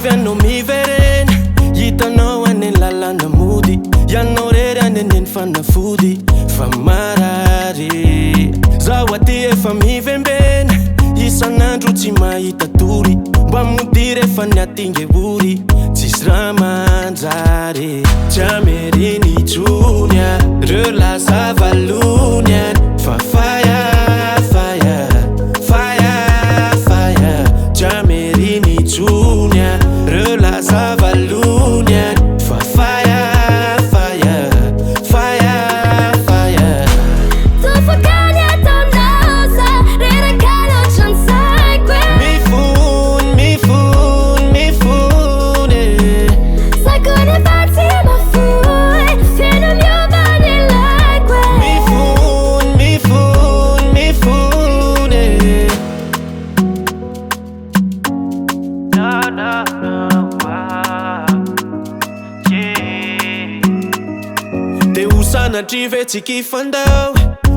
Miangavy anao miverena, hitanao any lalana mody, ianao rery any aneny fanafody fa marary. Zaho aty efa mivembena, isan'andro tsy mahita tory, mba mody rehefa niatingy ory, tsisy raha manjary. Jameriny Junior, reo lasa valony any, fa fire, fire, fire, fire. Jameriny Junior, reo lasa valony any, fa fire, fire, fire, fire. Tofakany ataonao sa reraka loatra ny saiko e. Mifony, mifony, mifony. Saiko nefa tsy mafoy, feno miova ny laiko e. Mifony, mifony, mifony. No, no, no, wow. Yeah. De usanatry ve tsy kifandao,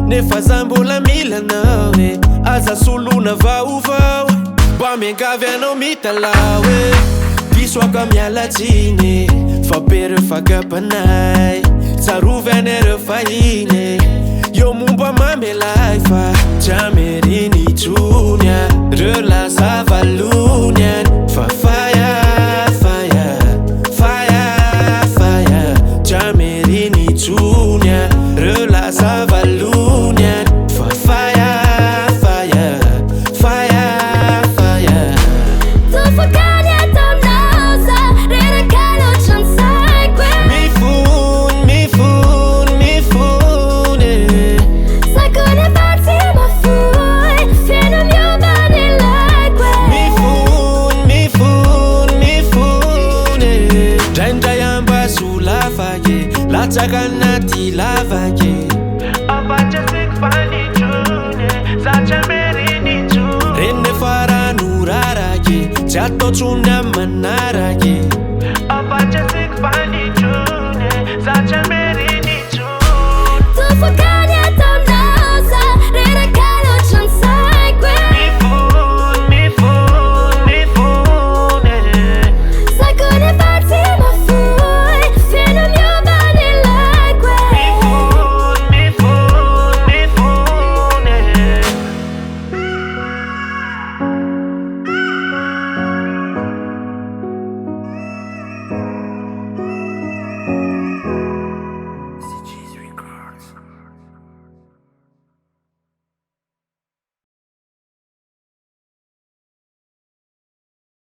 nefa za mbola milanao e. Aza solona vaovao, mba miangavy anao mitalao e. Disoaka mialatsiny, fa bereo fakapanay, tsarovy anareo fahiny, eo momba mamelay fa Jameriny Junior, reo lasa valony any, fa fire, fire, fire, fire. Jameriny Junior, reo lasa valony any, fa fire, fire, fire, fire. Tofakany ataonao sa reraka loatra ny saiko e. Mifony, mifony, mifony. Saiko nefa tsy mafoy, feno miova ny laiko e. Mifony, mifony, mifony. Draindray ambazo lavake, latsaka anaty lavake. Ampatsasiko fanitsone, za Jameriny Junior. Reny nefa rano rarake, tsy atao tsony amy manarake. Ampatsasiko fanitsone, za Jameriny Junior. Tofakany